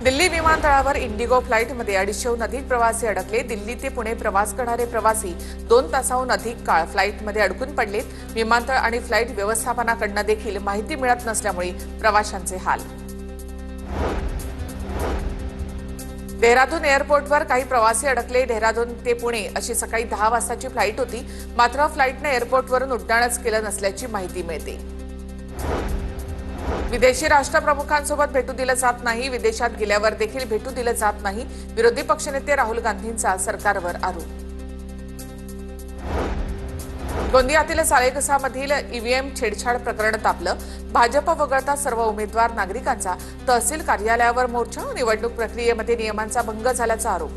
दिल्ली विमानतळावर इंडिगो फ्लाईटमध्ये 250हून अधिक प्रवासी अडकले। दिल्ली ते पुणे प्रवास करणारे प्रवासी 2 तासाहून अधिक काळ फ्लाईटमध्ये अडकून पडलेत। विमानतळ आणि फ्लाईट व्यवस्थापनाकडून देखील माहिती मिळत नसल्यामुळे प्रवाशांचे हाल। देहरादून एअरपोर्टवर काही प्रवासी अडकले। देहरादून ते पुणे अशी सकाळी 10 वाजताची फ्लाईट होती, मात्र फ्लाईटने एअरपोर्टवरून उड्डाणच केलं नसल्याची माहिती मिळते। विदेशी राष्ट्रप्रमुखांसोबत भेटू दिलं जात नाही। विदेशात गेल्यावर देखील भेटू दिलं जात नाही। विरोधी पक्षनेते राहुल गांधींचा सरकारवर आरोप। गोंदियातील सालेकसामधील ईव्हीएम छेडछाड प्रकरण तापलं। भाजप वगळता सर्व उमेदवार नागरिकांचा तहसील कार्यालयावर मोर्चा। निवडणूक प्रक्रियेमध्ये नियमांचा भंग झाल्याचा आरोप।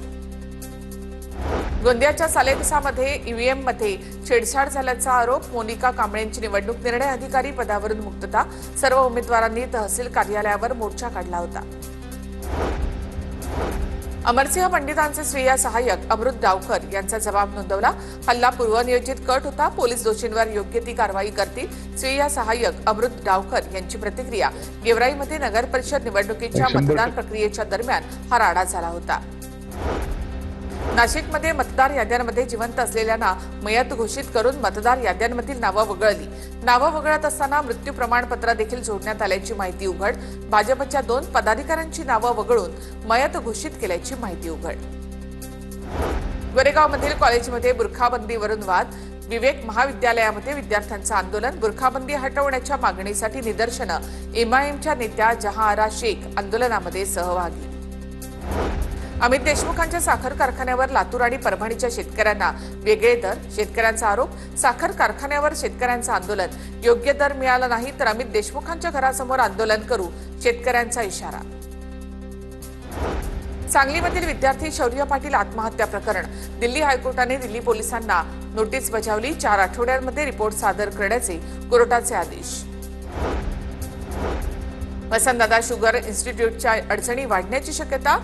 गोंदियाच्या सालेकसामध्ये ईव्हीएममध्ये छेडछाड झाल्याचा आरोप। मोनिका कांबळेंची निवडणूक निर्णय अधिकारी पदावरून मुक्तता। सर्व उमेदवारांनी तहसील कार्यालयावर मोर्चा काढला होता। अमरसिंह पंडितांचे स्वीय सहाय्यक अमृत डावकर यांचा जबाब नोंदवला। हल्ला पूर्वनियोजित कट होता। पोलीस दोषींवर योग्य ती कारवाई करतील। स्वीय सहाय्यक अमृत डावकर यांची प्रतिक्रिया। गेवराईमध्ये नगर परिषद निवडणुकीच्या मतदान प्रक्रियेच्या दरम्यान हा राडा झाला होता। नाशिकमध्ये मतदार याद्यांमध्ये जिवंत असलेल्यांना मयत घोषित करून मतदार याद्यांमधील नावं वगळली। नावं वगळत असताना मृत्यू प्रमाणपत्र देखील जोडण्यात आल्याची माहिती उघड। भाजपच्या 2 पदाधिकाऱ्यांची नावं वगळून मयत घोषित केल्याची माहिती उघड। गोरेगावमधील कॉलेजमध्ये बुरखाबंदीवरून वाद। विवेक महाविद्यालयामध्ये विद्यार्थ्यांचं आंदोलन। बुरखाबंदी हटवण्याच्या मागणीसाठी निदर्शनं। एमआयएमच्या नेत्या जहांआरा शेख आंदोलनामध्ये सहभागी। अमित देशमुखांच्या साखर कारखान्यावर लातूर आणि परभणीच्या शेतकऱ्यांना वेगळे दर। शेतकऱ्यांचा आरोप, साखर कारखान्यावर शेतकऱ्यांचं आंदोलन। योग्य दर मिळाला नाही तर अमित देशमुखांच्या घरासमोर आंदोलन करू, शेतकऱ्यांचा इशारा। सांगलीमधील विद्यार्थी शौर्य पाटील आत्महत्या प्रकरण। दिल्ली हायकोर्टाने दिल्ली पोलिसांना नोटीस बजावली। 4 आठवड्यांमध्ये रिपोर्ट सादर करण्याचे कोर्टाचे आदेश। वसंतदादा शुगर इन्स्टिट्यूटच्या अडचणी वाढण्याची शक्यता।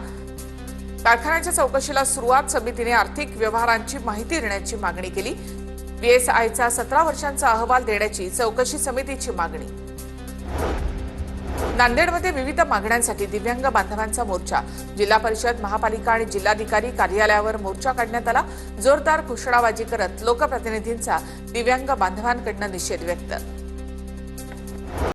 कारखान्याच्या चौकशीला सुरुवात। समितीने आर्थिक व्यवहारांची माहिती देण्याची मागणी केली। पीएसआयचा 17 वर्षांचा अहवाल देण्याची चौकशी समितीची मागणी। नांदेडमध्ये विविध मागण्यांसाठी दिव्यांग बांधवांचा मोर्चा। जिल्हा परिषद, महापालिका आणि जिल्हाधिकारी कार्यालयावर मोर्चा काढण्यात आला। जोरदार घोषणाबाजी करत लोकप्रतिनिधींचा दिव्यांग बांधवांकडून निषेध व्यक्त।